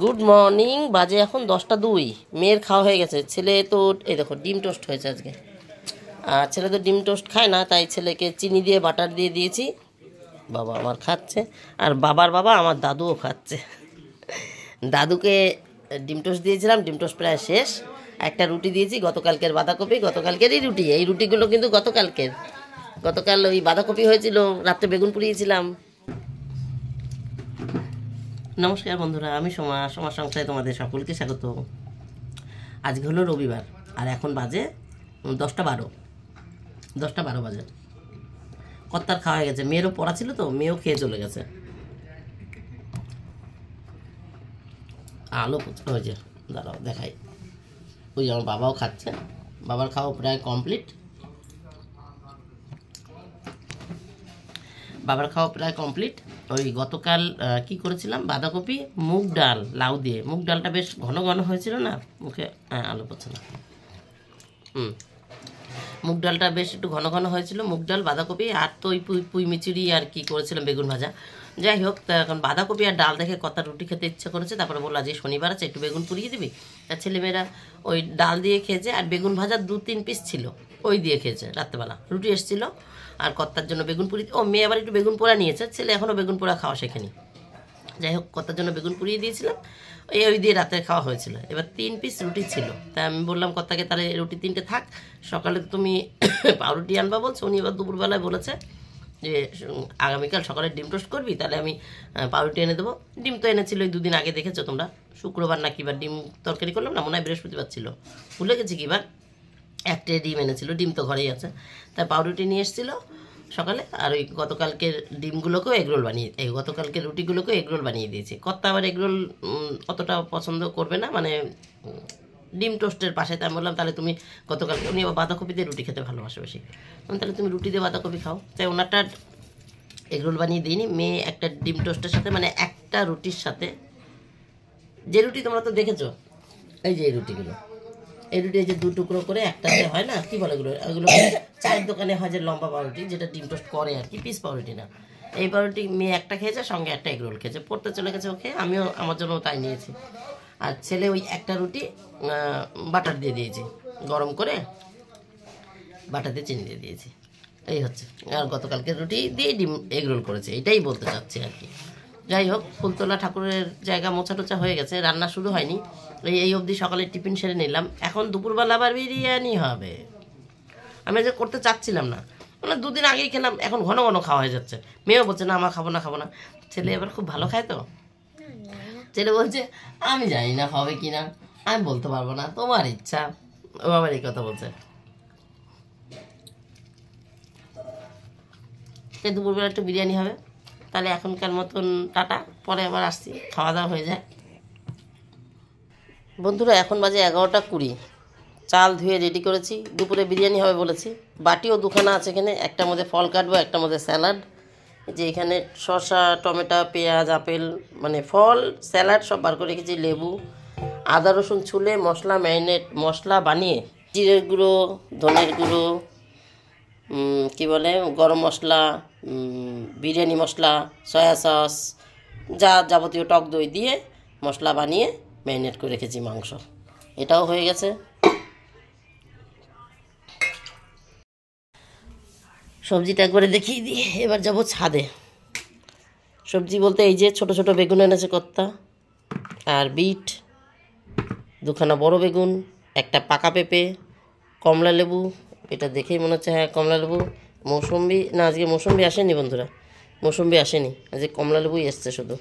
Good morning. বাজে এখন 10টা 2। মেয়ের খাওয়া হয়ে গেছে। ছেলে তো এই দেখো ডিম টোস্ট হয়েছে আজকে। আর ছেলে তো ডিম টোস্ট খায় না, তাই ছেলেকে চিনি দিয়ে বাটার দিয়ে দিয়েছি। বাবা আমার খাচ্ছে, আর বাবার বাবা আমার দাদুও খাচ্ছে। দাদুকে ডিম টোস্ট দিয়েছিলাম, ডিম টোস্ট প্রায় শেষ। একটা রুটি দিয়েছি, গতকালকের বাঁধাকপি, গতকালকেরই রুটি। এই রুটিগুলো কিন্তু গতকালকের। গতকাল ওই বাঁধাকপি হয়েছিল, রাত্রে বেগুন পুড়িয়েছিলাম। নমস্কার বন্ধুরা, আমি সোমা সংসারে তোমাদের সকলকে স্বাগত। আজকে হলো রবিবার, আর এখন বাজে 10টা 12। 10টা 12 বাজে। কর্তার খাওয়া হয়ে গেছে, মেয়েরও পড়া ছিল তো, মেয়েও খেয়ে চলে গেছে। আলো পুচকা হয়েছে, দাঁড়াও দেখাই। ওই যে আমার বাবাও খাচ্ছে, বাবার খাওয়া প্রায় কমপ্লিট। ওই গতকাল কি করেছিলাম, বাঁধাকপি মুগ ডাল লাউ দিয়ে। মুগ ডালটা বেশ ঘন ঘন হয়েছিল না, মুখে আলো পড়ছে না। মুগ ডালটা বেশ একটু ঘন ঘন হয়েছিল, মুগ ডাল বাঁধাকপি, আর তো ওই পুই মিচুরি আর কি করেছিলাম বেগুন ভাজা। যাই হোক, তা এখন বাঁধাকপি আর ডাল দেখে কত রুটি খেতে ইচ্ছা করেছে। তারপরে বললো যে শনিবার আছে, একটু বেগুন পুড়িয়ে দিবি। তার ছেলেমেয়েরা ওই ডাল দিয়ে খেয়েছে, আর বেগুন ভাজা 2-3 পিস ছিল, ওই দিয়ে খেয়েছে। রাত্রেবেলা রুটি এসেছিলো, আর কর্তার জন্য বেগুন পুরি। ও মেয়ে আবার একটু বেগুন পোড়া নিয়েছে, ছেলে এখনও বেগুন পোড়া খাওয়া শেখেনি। যাই হোক, কর্তার জন্য বেগুন পুড়িয়ে দিয়েছিলাম, ওই দিয়ে রাতে খাওয়া হয়েছিল। এবার 3 পিস রুটি ছিল, তাই আমি বললাম কর্তাকে, তাহলে রুটি 3টে থাক, সকালে তুমি পাউরুটি আনবা বলছো। উনি এবার দুপুরবেলায় বলেছে যে আগামীকাল সকালে ডিম টোস্ট করবি, তাহলে আমি পাউরুটি এনে দেবো। ডিম তো এনেছিল ওই 2 দিন আগে, দেখেছো তোমরা, শুক্রবার না কিবার ডিম তরকারি করলাম না, মনে হয় বৃহস্পতিবার ছিল, ভুলে গেছি কিবার। একটা ডিম এনেছিল, ডিম তো ঘরেই আছে, তাই পাউরুটি নিয়ে এসেছিলো সকালে। আর ওই গতকালকের ডিমগুলোকেও এগরোল বানিয়ে, গতকালকের রুটিগুলোকেও এগরোল বানিয়ে দিয়েছি। কর্তা আবার এগরোল অতটা পছন্দ করবে না, মানে ডিম টোস্টের পাশে। তাই আমি বললাম তাহলে তুমি গতকালকে, উনি আবার বাঁধাকপি দিয়ে রুটি খেতে ভালোবাসে বেশি, তাহলে তুমি রুটি দিয়ে বাঁধাকপি খাও। তাই ওনারটা এগরোল বানিয়ে দিইনি। মেয়ে একটা ডিম টোস্টের সাথে, মানে একটা রুটির সাথে, যে রুটি তোমরা তো দেখেছো, এই যে এই রুটিগুলো, এই রুটি এই যে 2 টুকরো করে একটাতে হয় না, কি বলে এগুলো, ওগুলো চায়ের দোকানে হয় যে লম্বা পাউরুটি, যেটা ডিম টোস্ট করে আর কি, পিস পাউরুটি না। এই পাউরুটি মেয়ে একটা খেয়েছে, সঙ্গে একটা এগরোল খেয়েছে, পড়তে চলে গেছে ওকে। আমিও আমার জন্য তাই নিয়েছি। আর ছেলে ওই একটা রুটি বাটার দিয়ে দিয়েছি, গরম করে বাটার দিয়ে চিনি দিয়ে দিয়েছি, এই হচ্ছে। আর গতকালকে রুটি দিয়ে ডিম এগরোল করেছে, এটাই বলতে চাচ্ছি আর কি। যাই হোক, ফুলতলা ঠাকুরের জায়গা মোছা টোচা হয়ে গেছে, রান্না শুরু হয়নি। এই অবধি সকালে টিফিন সেরে নিলাম। এখন দুপুরবেলা আবার বিরিয়ানি হবে। আমি যে করতে চাচ্ছিলাম না, মানে 2 দিন আগেই খেলাম, এখন ঘন ঘন খাওয়া হয়ে যাচ্ছে। মেয়েও বলছে না আমার খাবো না। ছেলে এবার খুব ভালো খায় তো, ছেলে বলছে আমি জানি না হবে কি না, আমি বলতে পারবো না, তোমার ইচ্ছা। ও আবার এই কথা বলছে। দুপুরবেলা একটু বিরিয়ানি হবে। তাহলে এখনকার মতন টাটা, পরে আবার আসছি, খাওয়া দাওয়া হয়ে যায়। বন্ধুরা এখন বাজে 11টা 20। চাল ধুয়ে রেডি করেছি, দুপুরে বিরিয়ানি হবে বলেছি। বাটিও 2খানা আছে এখানে, একটার মধ্যে ফল কাটবো, একটার মধ্যে স্যালাড। যে এখানে শসা, টমেটো, পেঁয়াজ, আপেল, মানে ফল, স্যালাড সব বার করে রেখেছি, লেবু, আদা রসুন ছুলে মশলা বানিয়ে, জিরের গুঁড়ো, ধনের গুঁড়ো, কি বলে, গরম মশলা, বিরিয়ানি মশলা, সয়া সস, যা যাবতীয় টক দই দিয়ে মশলা বানিয়ে ম্যারিনেট করে রেখেছি মাংস। এটাও হয়ে গেছে। সবজিটা একবারে দেখিয়ে দিই। এবার যাব ছাদে। সবজি বলতে এই যে ছোট ছোট বেগুন এনেছে কর্তা, আর বিট, 2খানা বড় বেগুন, একটা পাকা পেঁপে, কমলা লেবু, এটা দেখেই মনে হচ্ছে হ্যাঁ কমলা লেবু, মৌসুম্বি না, আজকে মৌসুম্বি আসেনি বন্ধুরা, মৌসুম্বি আসেনি, আজকে কমলা লেবুই এসছে শুধু।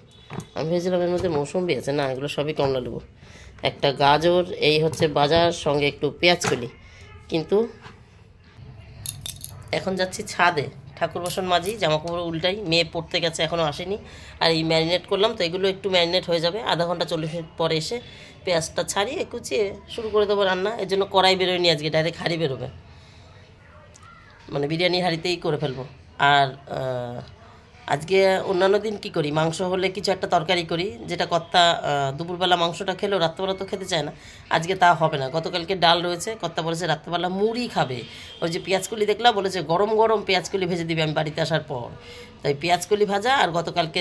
আমি ভেবেছিলাম এর মধ্যে মৌসুম্বি আছে, না এগুলো সবই কমলা লেবু। একটা গাজর, এই হচ্ছে বাজার, সঙ্গে একটু পেঁয়াজ কলি। কিন্তু এখন যাচ্ছি ছাদে, ঠাকুর বাসন মাজি, জামাকাপড় উল্টাই, মেয়ে পড়তে গেছে এখনও আসেনি। আর এই ম্যারিনেট করলাম তো, এগুলো একটু ম্যারিনেট হয়ে যাবে, আধা ঘন্টা 40 মিনিট পরে এসে পেঁয়াজটা ছাড়িয়ে কুচিয়ে শুরু করে দেবো রান্না। এর জন্য কড়াই বেরোয়নি আজকে, ডাইরেক্ট হাঁড়ি বেরোবে, মানে বিরিয়ানির হাঁড়িতেই করে ফেলবো। আর আজকে অন্যান্য দিন কি করি, মাংস হলে কিছু একটা তরকারি করি, যেটা কর্তা দুপুরবেলা মাংসটা খেলেও রাত্রেবেলা তো খেতে চায় না। আজকে তা হবে না, গতকালকে ডাল রয়েছে, কর্তা বলেছে রাত্রেবেলা মুড়ি খাবে। ওই যে পেঁয়াজকলি দেখলাম, বলেছে গরম গরম পেঁয়াজকলি ভেজে দিবে আমি বাড়িতে আসার পর। তাই পেঁয়াজকলি ভাজা, আর গতকালকে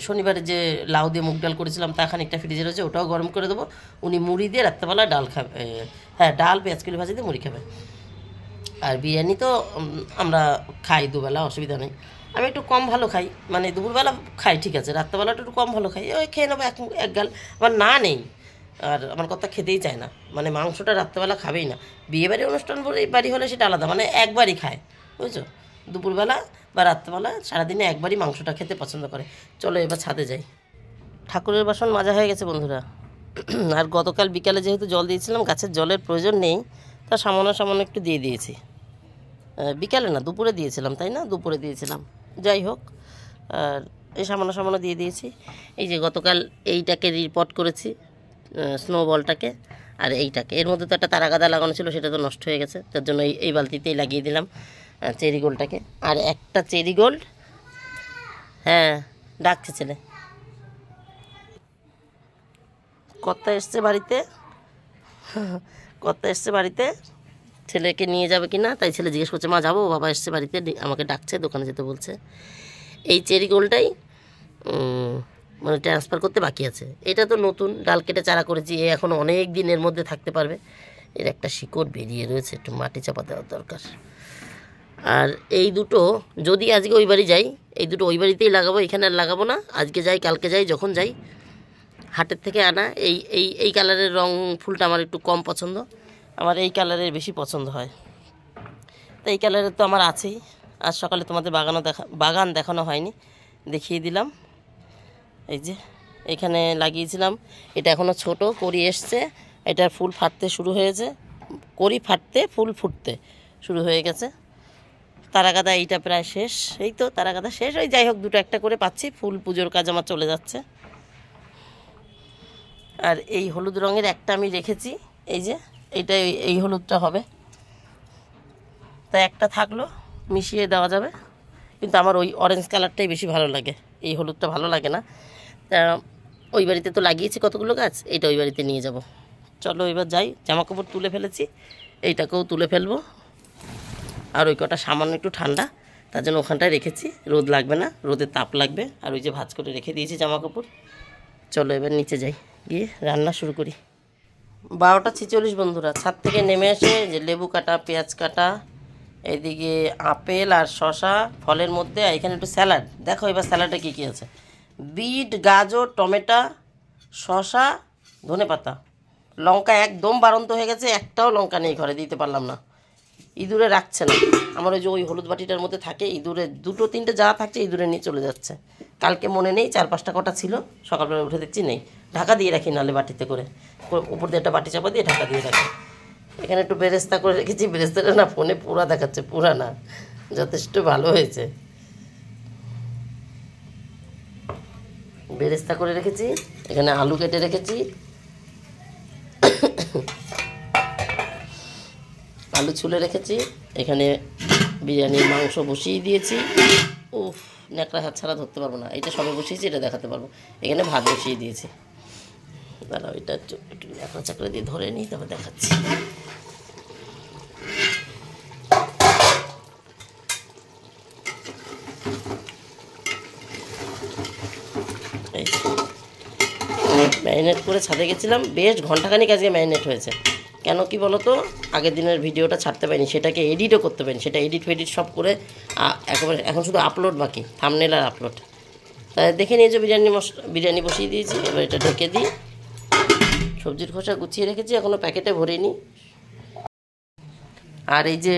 শনিবারে যে লাউ দিয়ে মুগ ডাল করেছিলাম তা খানিকটা ফ্রিজে রয়েছে, ওটাও গরম করে দেবো। উনি মুড়ি দিয়ে রাত্রেবেলা ডাল খাবে, হ্যাঁ ডাল পেঁয়াজকলি ভাজা দিয়ে মুড়ি খাবে। আর বিরিয়ানি তো আমরা খাই দুবেলা, অসুবিধা নেই। আমি একটু কম ভালো খাই, মানে দুপুরবেলা খাই ঠিক আছে, রাত্রেবেলাটা একটু কম ভালো খাই, ওই খেয়ে নেবো এক গাল। আমার না নেই, আর আমার কথা খেতেই চায় না, মানে মাংসটা রাত্রেবেলা খাবেই না। বিয়েবাড়ি অনুষ্ঠান বাড়ি হলে সেটা আলাদা, মানে একবারই খায়, বুঝছো, দুপুরবেলা বা রাত্রেবেলা সারাদিনে একবারই মাংসটা খেতে পছন্দ করে। চলো এবার ছাদে যাই। ঠাকুরের বাসন মাজা হয়ে গেছে বন্ধুরা। আর গতকাল বিকালে যেহেতু জল দিয়েছিলাম, গাছের জলের প্রয়োজন নেই, তা সামান্য সামান্য একটু দিয়ে দিয়েছি। বিকালে না, দুপুরে দিয়েছিলাম, তাই না, দুপুরে দিয়েছিলাম, যাই হোক। আর এই সামান্য সামান্য দিয়ে দিয়েছি। এই যে গতকাল এইটাকে রিপোর্ট করেছি, স্নোবলটাকে, আর এইটাকে, এর মধ্যে তো একটা তারাগাদা লাগানো ছিল, সেটা তো নষ্ট হয়ে গেছে, তার জন্য এই বালতিতেই লাগিয়ে দিলাম চেরি গোল্ডটাকে। আর একটা চেরি গোল্ড, হ্যাঁ ডাকছে ছেলে, কর্তা এসছে বাড়িতে, কর্তা এসছে বাড়িতে, ছেলেকে নিয়ে যাবে কি না, তাই ছেলে জিজ্ঞেস করছে মা যাবো, বাবা এসছে বাড়িতে, আমাকে ডাকছে, দোকানে যেতে বলছে। এই চেরি গোলটাই মানে ট্রান্সফার করতে বাকি আছে। এটা তো নতুন, ডাল কেটে চারা করেছি, এ এখন অনেক দিন এর মধ্যে থাকতে পারবে। এর একটা শিকড় বেরিয়ে রয়েছে, একটু মাটি চাপা দেওয়ার দরকার। আর এই দুটো যদি আজকে ওই বাড়ি যাই, এই দুটো ওই বাড়িতেই লাগাবো, এখানে আর লাগাবো না। আজকে যাই, কালকে যাই, যখন যাই, হাটের থেকে আনা এই এই এই কালারের রং ফুলটা আমার একটু কম পছন্দ, আমার এই কালারের বেশি পছন্দ হয়। তো এই কালারের তো আমার আছেই। আজ সকালে তোমাদের বাগান দেখানো হয়নি, দেখিয়ে দিলাম। এই যে এখানে লাগিয়েছিলাম, এটা এখনও ছোট, কড়ি এসছে, এটার ফুল ফাটতে শুরু হয়েছে, কড়ি ফাটতে ফুল ফুটতে শুরু হয়ে গেছে। তারাগাদা এইটা প্রায় শেষ, এই তো তারাগাদা শেষ, ওই যাই হোক দুটো একটা করে পাচ্ছি, ফুল পুজোর কাজ আমার চলে যাচ্ছে। আর এই হলুদ রঙের একটা আমি রেখেছি, এই যে এইটা, এই হলুদটা হবে, তাই একটা থাকলো, মিশিয়ে দেওয়া যাবে। কিন্তু আমার ওই অরেঞ্জ কালারটাই বেশি ভালো লাগে, এই হলুদটা ভালো লাগে না। তা ওই বাড়িতে তো লাগিয়েছি কতগুলো গাছ, এইটা ওই বাড়িতে নিয়ে যাব। চলো এবার যাই, জামাকাপড় তুলে ফেলেছি, এইটাকেও তুলে ফেলবো। আর ওই কটা সামান্য একটু ঠান্ডা, তার জন্য ওখানটায় রেখেছি, রোদ লাগবে না, রোদের তাপ লাগবে। আর ওই যে ভাঁজ করে রেখে দিয়েছি জামাকাপড়। চলো এবার নিচে যাই, গিয়ে রান্না শুরু করি। 12টা 46 বন্ধুরা, ছাদ থেকে নেমে এসে যে লেবু কাটা, পেঁয়াজ কাটা, এদিকে আপেল আর শশা ফলের মধ্যে, এখানে একটু স্যালাড। দেখো এবার স্যালাডে কী কী আছে, বিট, গাজর, টমেটো, শশা, ধনেপাতা, লঙ্কা একদম বাড়ন্ত হয়ে গেছে, একটাও লঙ্কা নেই ঘরে, দিতে পারলাম না, ইঁদুরে রাখছে না। আমার ওই যে ওই হলুদ বাটিটার মধ্যে থাকে, ইঁদুরে দুটো তিনটে যা থাকছে ইঁদুরে নিয়ে চলে যাচ্ছে। কালকে মনে নেই, 4-5টা কটা ছিল, সকালবেলা উঠে দেখছি নেই, ঢাকা দিয়ে রাখি, নাহলে বাটিতে করে উপর দিয়ে একটা বাটি চাপা দিয়ে ঢাকা দিয়ে রাখি। এখানে একটু বেরেস্তা করে রেখেছি, বেরেস্তাটা না ফোনে পুরা দেখাচ্ছে, পুরা না, যথেষ্ট ভালো হয়েছে। বেরেস্তা করে রেখেছি, এখানে আলু কেটে রেখেছি, আলু ছুলে রেখেছি, এখানে বিরিয়ানির মাংস বসিয়ে দিয়েছি। উফ, ন্যাকড়া হাত ছাড়া ধরতে পারবো না, এটা সবে বসিয়েছি, এটা দেখাতে পারবো। এখানে ভাত বসিয়ে দিয়েছি, দাঁড়াও এটা একটু ন্যাকড়া চাকড়া দিয়ে ধরে নিই, তারপর দেখাচ্ছি। ম্যারিনেট করে ছাদে গেছিলাম, বেশ ঘন্টাখানিক আজকে ম্যারিনেট হয়েছে। কেন কি বলো তো, আগের দিনের ভিডিওটা ছাড়তে পারিনি, সেটাকে এডিটও করতে পারিনি, সেটা এডিট সব করে একেবারে এখন শুধু আপলোড বাকি, থাম্বনেল আর আপলোড। তাই দেখে নিয়েছো বিরিয়ানি বসিয়ে দিয়েছি, এবার এটা ঢেকে দিই। সবজির খোসা গুছিয়ে রেখেছি, এখনও প্যাকেটে ভরিনি। আর এই যে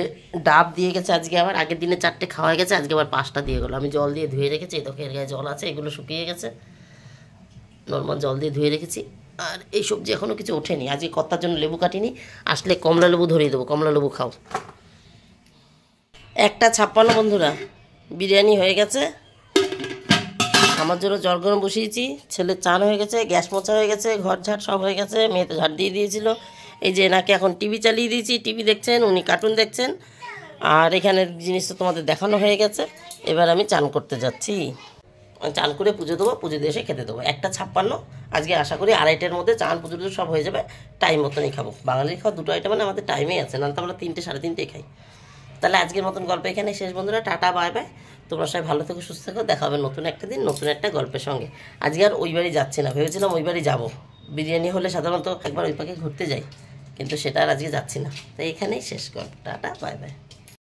ডাব দিয়ে গেছে আজকে, আবার আগের দিনে 4টে খাওয়া গেছে, আজকে আবার 5টা দিয়ে গেলো। আমি জল দিয়ে ধুয়ে রেখেছি, এই দেখো এর গায়ে জল আছে, এগুলো শুকিয়ে গেছে, নর্মাল জল দিয়ে ধুয়ে রেখেছি। আর এই সবজি এখনও কিছু ওঠেনি, আজকে কর্তার জন্য লেবু কাটিনি, আসলে কমলা লেবু ধরিয়ে দেবো, কমলা লেবু খাও। 1:56 বন্ধুরা, বিরিয়ানি হয়ে গেছে, আমার জন্য জল গরম বসিয়েছি, ছেলের চান হয়ে গেছে, গ্যাস মোছা হয়ে গেছে, ঘর ঝাড় সব হয়ে গেছে, মেয়ে তো ঝাড় দিয়ে দিয়েছিল। এই যে এনাকে এখন টিভি চালিয়ে দিয়েছি, টিভি দেখছেন, উনি কার্টুন দেখছেন। আর এখানের জিনিস তো তোমাদের দেখানো হয়ে গেছে। এবার আমি চান করতে যাচ্ছি, চান করে পুজো দেবো, পুজো দিয়ে এসে খেতে দেবো। 1:56 আজকে, আশা করি 2:30-এর মধ্যে চান পুজো টুজো সব হয়ে যাবে। টাইম মতনই খাবো, বাঙালির খাওয়া 2 আইটেম মানে আমাদের টাইমেই আছে, না তো আমরা 3টে 3:30 খাই। তাহলে আজকের মতন গল্প এখানে শেষ বন্ধুরা, টাটা বাই বাই। তোমরা সবাই ভালো থেকো, সুস্থ থেকো, দেখা হবে নতুন একটা দিন নতুন একটা গল্পের সঙ্গে। আজকে আর ওই বাড়ি যাচ্ছি না, ভেবেছিলাম ওই বাড়ি যাবো, বিরিয়ানি হলে সাধারণত একবার ওই পাকে ঘুরতে যাই, কিন্তু সেটা আর আজকে যাচ্ছি না। তাই এখানেই শেষ গল্প, টাটা বাই বাই।